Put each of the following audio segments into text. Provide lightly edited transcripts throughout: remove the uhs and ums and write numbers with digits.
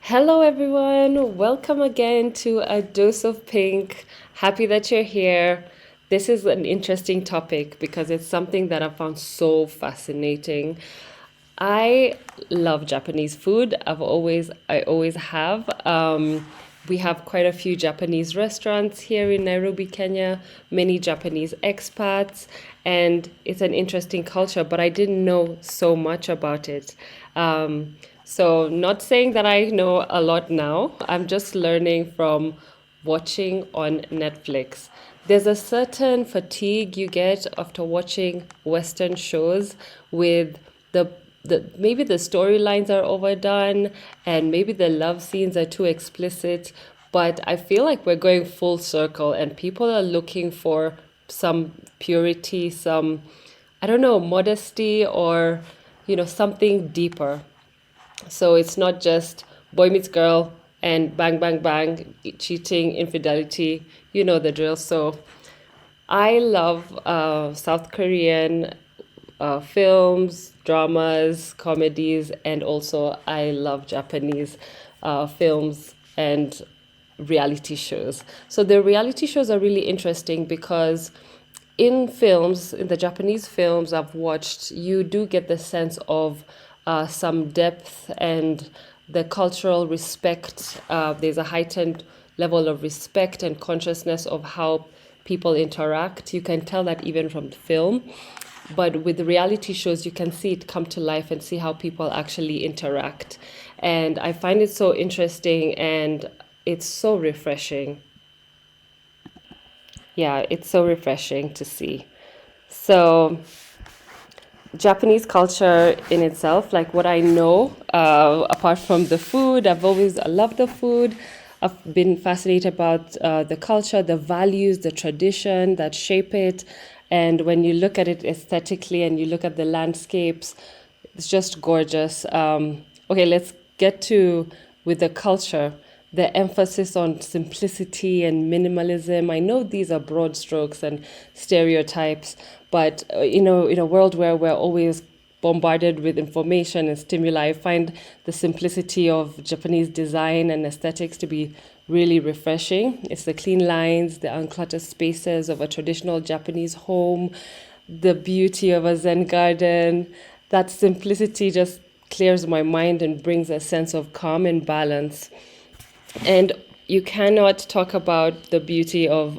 Hello, everyone. Welcome again to A Dose of Pink. Happy that you're here. This is an interesting topic because it's something that I found so fascinating. I love Japanese food. I always have. We have quite a few Japanese restaurants here in Nairobi, Kenya, many Japanese expats, and it's an interesting culture, but I didn't know so much about it. So, not saying that I know a lot now, I'm just learning from watching on Netflix. There's a certain fatigue you get after watching Western shows with the maybe the storylines are overdone and maybe the love scenes are too explicit, but I feel like we're going full circle and people are looking for some purity, some, I don't know, modesty, or something deeper. So it's not just boy meets girl and bang, bang, bang, cheating, infidelity, you know the drill. So I love South Korean films, dramas, comedies, and also I love Japanese films and reality shows. So the reality shows are really interesting because in the Japanese films I've watched, you do get the sense of some depth and the cultural respect. There's a heightened level of respect and consciousness of how people interact. You can tell that even from the film. But with the reality shows, you can see it come to life and see how people actually interact. And I find it so interesting and it's so refreshing. Yeah, it's so refreshing to see. So, Japanese culture in itself, like what I know, apart from the food, I loved the food. I've been fascinated about the culture, the values, the tradition that shape it. And when you look at it aesthetically and you look at the landscapes, it's just gorgeous. Okay, let's get to with the culture, the emphasis on simplicity and minimalism. I know these are broad strokes and stereotypes, but in a world where we're always bombarded with information and stimuli, I find the simplicity of Japanese design and aesthetics to be really refreshing. It's the clean lines, the uncluttered spaces of a traditional Japanese home, the beauty of a Zen garden. That simplicity just clears my mind and brings a sense of calm and balance. And you cannot talk about the beauty of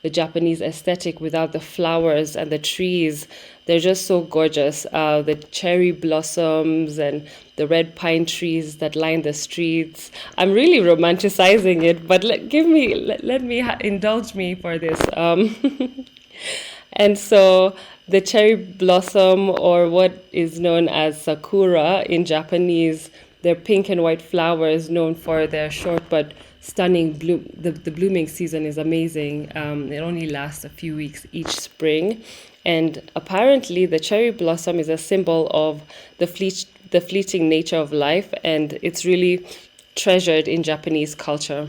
the Japanese aesthetic without the flowers and the trees. They're just so gorgeous. The cherry blossoms and the red pine trees that line the streets. I'm really romanticizing it, but let me indulge me for this. And so the cherry blossom, or what is known as sakura in Japanese, they're pink and white flowers known for their short but stunning bloom. The blooming season is amazing. It only lasts a few weeks each spring. And apparently, the cherry blossom is a symbol of the fleeting nature of life, and it's really treasured in Japanese culture.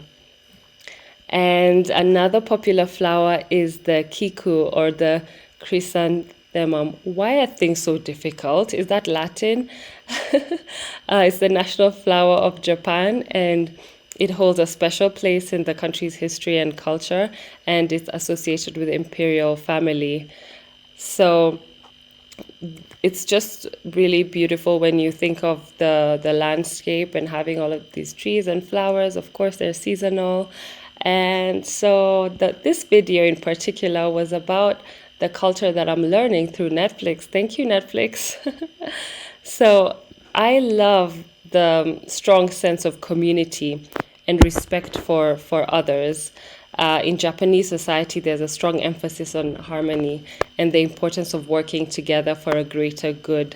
And another popular flower is the kiku or the chrysanthemum. Why are things so difficult? Is that Latin? It's the national flower of Japan and it holds a special place in the country's history and culture, and it's associated with the imperial family. So it's just really beautiful when you think of the landscape and having all of these trees and flowers. Of course, they're seasonal. And so this video in particular was about the culture that I'm learning through Netflix. Thank you, Netflix. So I love the strong sense of community and respect for others. In Japanese society, there's a strong emphasis on harmony and the importance of working together for a greater good.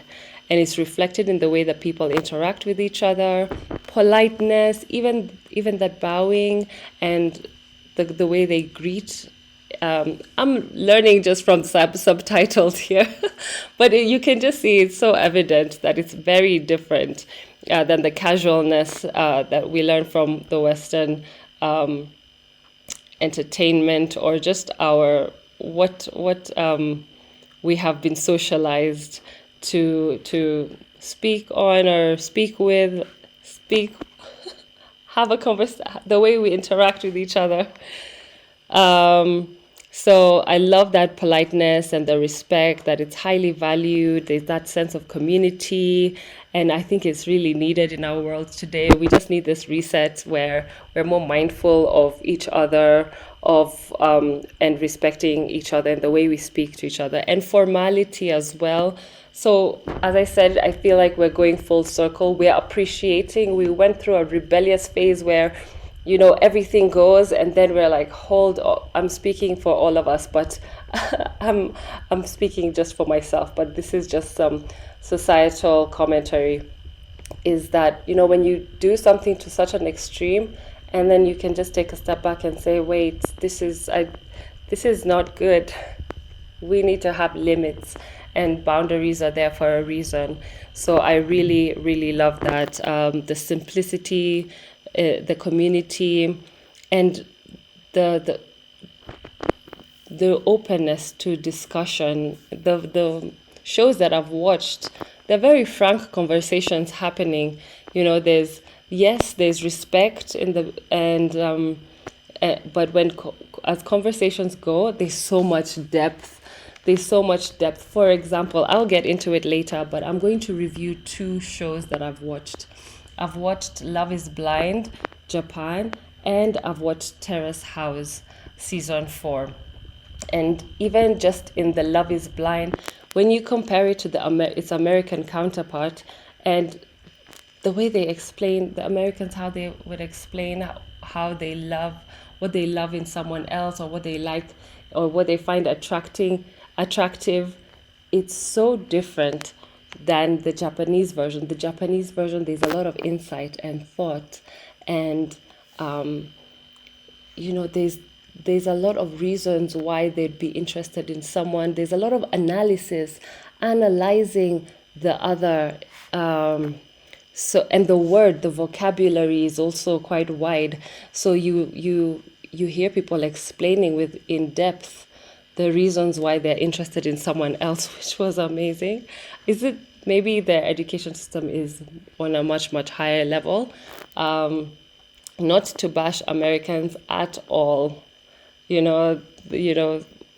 And it's reflected in the way that people interact with each other, politeness, even that bowing and the way they greet. I'm learning just from subtitles here, but you can just see it's so evident that it's very different than the casualness that we learn from the Western entertainment or just our what we have been socialized to speak on or speak with. speak, have a conversation, the way we interact with each other. Um, so I love that politeness and the respect, that it's highly valued. There's that sense of community. And I think it's really needed in our world today. We just need this reset where we're more mindful of each other, of and respecting each other and the way we speak to each other, and formality as well. So, as I said, I feel like we're going full circle. We're appreciating. We went through a rebellious phase where everything goes, and then we're like, I'm speaking for all of us, but i'm I'm speaking just for myself, but this is just some societal commentary, is that when you do something to such an extreme, and then you can just take a step back and say, wait, this is not good. We need to have limits, and boundaries are there for a reason. So I really, really love that, the simplicity, the community, and the the openness to discussion. The shows that I've watched, they're very frank conversations happening. There's respect in the and but as conversations go, there's so much depth. There's so much depth. For example, I'll get into it later, but I'm going to review two shows that I've watched. I've watched Love is Blind, Japan, and I've watched Terrace House, season 4. And even just in the Love is Blind, when you compare it to its American counterpart, and the way they explain, the Americans, how they would explain how they love, what they love in someone else, or what they like, or what they find attractive, it's so different than the Japanese version. The Japanese version, there's a lot of insight and thought, and there's a lot of reasons why they'd be interested in someone. There's a lot of analyzing the other. And the vocabulary is also quite wide. So you hear people explaining with in depth the reasons why they're interested in someone else, which was amazing. Is it maybe their education system is on a much, much higher level? Not to bash Americans at all. You know,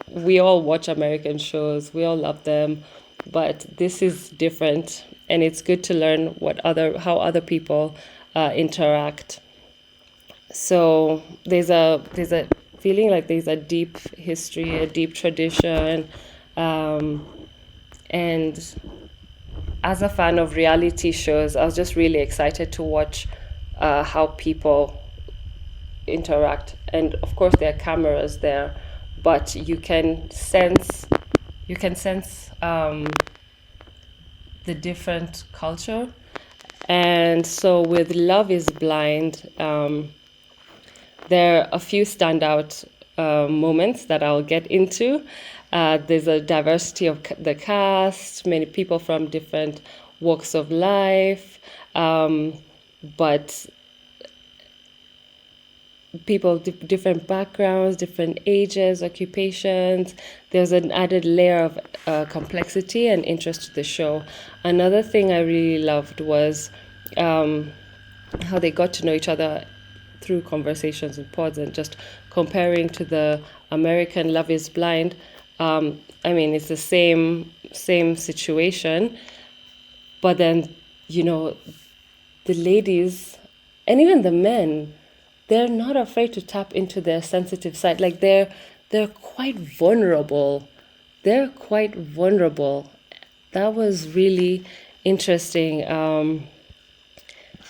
we all watch American shows, we all love them, but this is different, and it's good to learn how other people interact. So there's a feeling like there's a deep history, a deep tradition, and as a fan of reality shows, I was just really excited to watch how people interact. And of course, there are cameras there, but you can sense the different culture. And so with Love is Blind, there are a few standout moments that I'll get into. There's a diversity of the cast, many people from different walks of life, but people different backgrounds, different ages, occupations. There's an added layer of complexity and interest to the show. Another thing I really loved was how they got to know each other through conversations and pods, and just comparing to the American Love is Blind. It's the same situation, but then the ladies and even the men, they're not afraid to tap into their sensitive side. Like they're quite vulnerable. They're quite vulnerable. That was really interesting.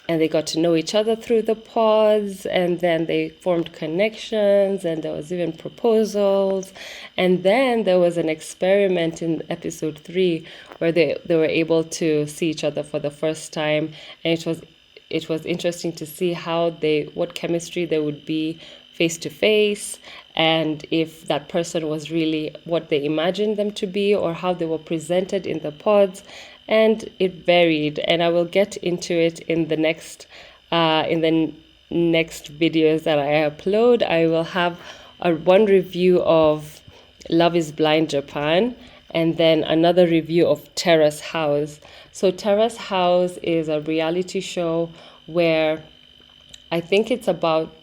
And they got to know each other through the pods, and then they formed connections, and there was even proposals. And then there was an experiment in episode 3 where they were able to see each other for the first time, and it was interesting to see what chemistry there would be face to face, and if that person was really what they imagined them to be, or how they were presented in the pods. And it varied, and I will get into it in the next videos that I upload. I will have one review of Love is Blind Japan, and then another review of Terrace House. So Terrace House is a reality show where I think it's about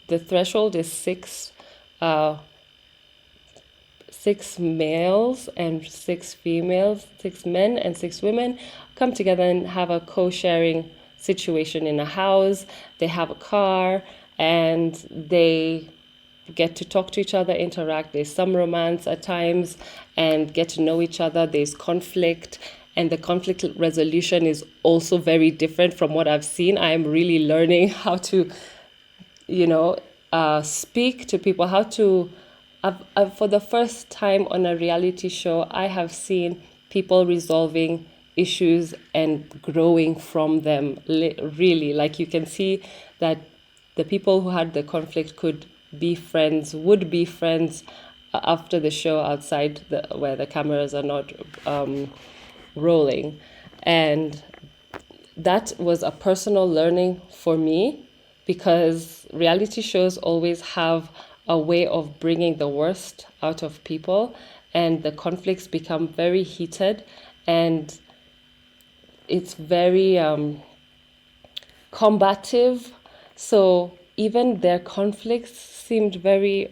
the threshold is uh, six males and six females, six men and six women come together and have a co-sharing situation in a house. They have a car and they get to talk to each other, interact. There's some romance at times and get to know each other. There's conflict, and the conflict resolution is also very different from what I've seen. I am really learning how to, you know, speak to people, how to. For the first time on a reality show, I have seen people resolving issues and growing from them. Really, like you can see that the people who had the conflict could be friends, would be friends after the show outside where the cameras are not rolling. And that was a personal learning for me because reality shows always have a way of bringing the worst out of people, and the conflicts become very heated, and it's very combative. So even their conflicts seemed very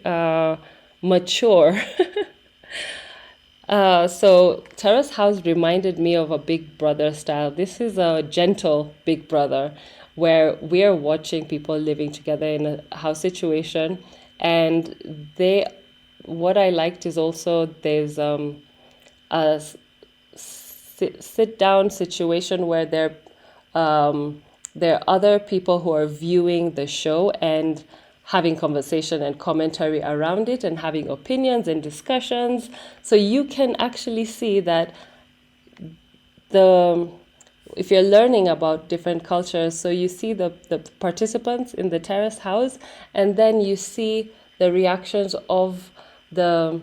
mature. So Terrace House reminded me of a Big Brother style. This is a gentle Big Brother where we are watching people living together in a house situation, and what I liked is also there's a sit down situation where there are other people who are viewing the show and having conversation and commentary around it and having opinions and discussions. So you can actually see that the if you're learning about different cultures, so you see the participants in the terrace house, and then you see the reactions of the,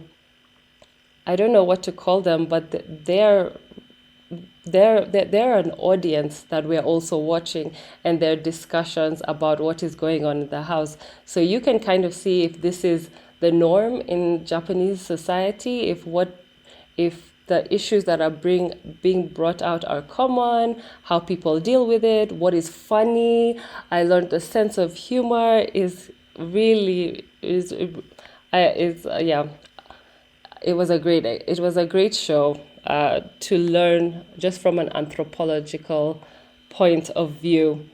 I don't know what to call them, but they're an audience that we're also watching, and their discussions about what is going on in the house. So you can kind of see if this is the norm in Japanese society, if the issues that are being brought out are common, how people deal with it, what is funny. I learned the sense of humor is really is yeah, it was a great show to learn just from an anthropological point of view.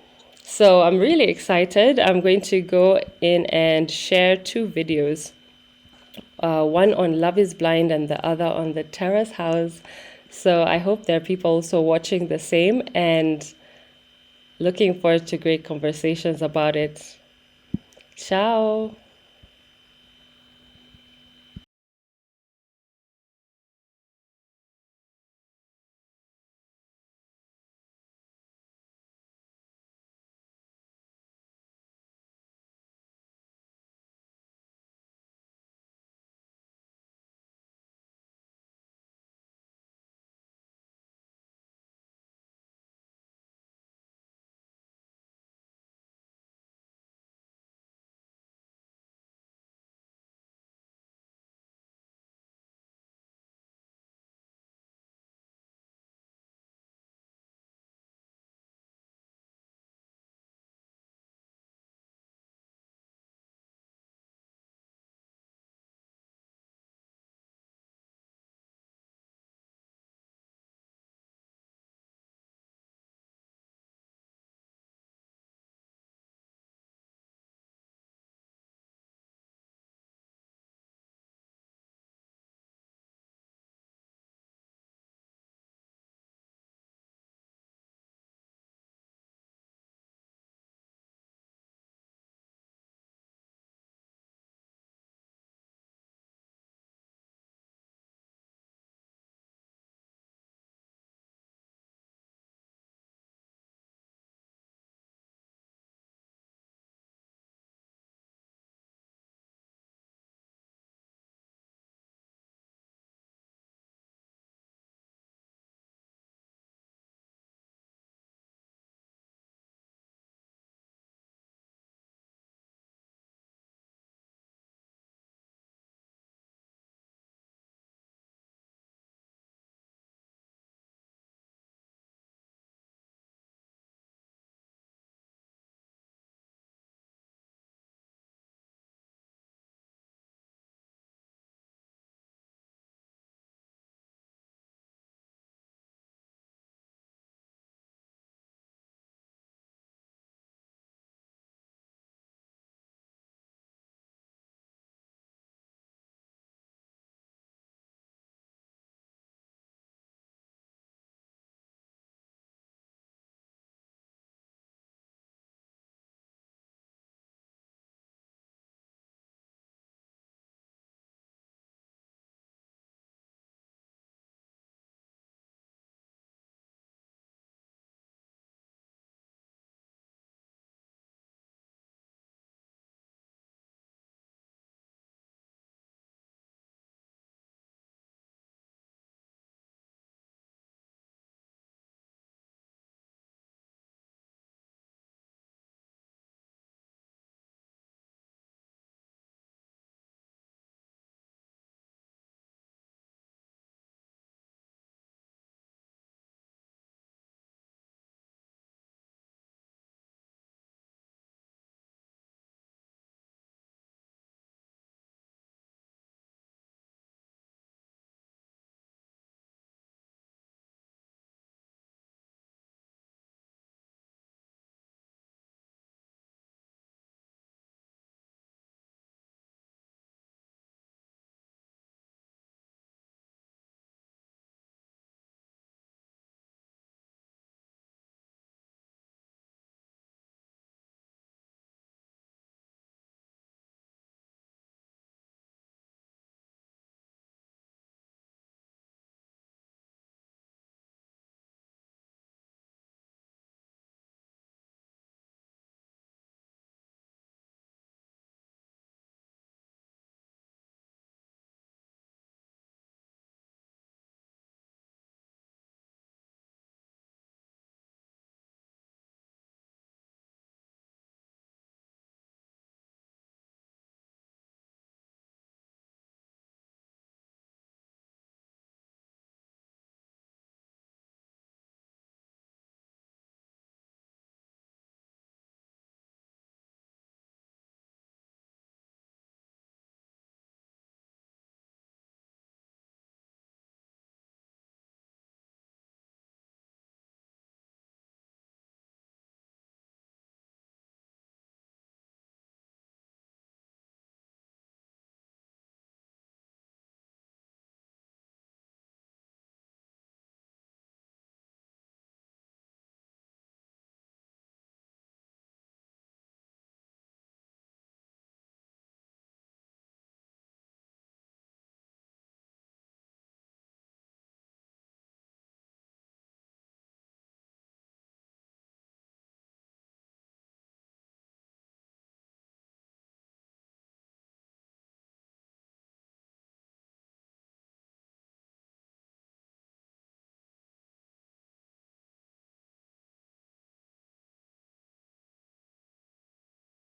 So I'm really excited. I'm going to go in and share two videos, one on Love is Blind and the other on the Terrace House. So I hope there are people also watching the same and looking forward to great conversations about it. Ciao.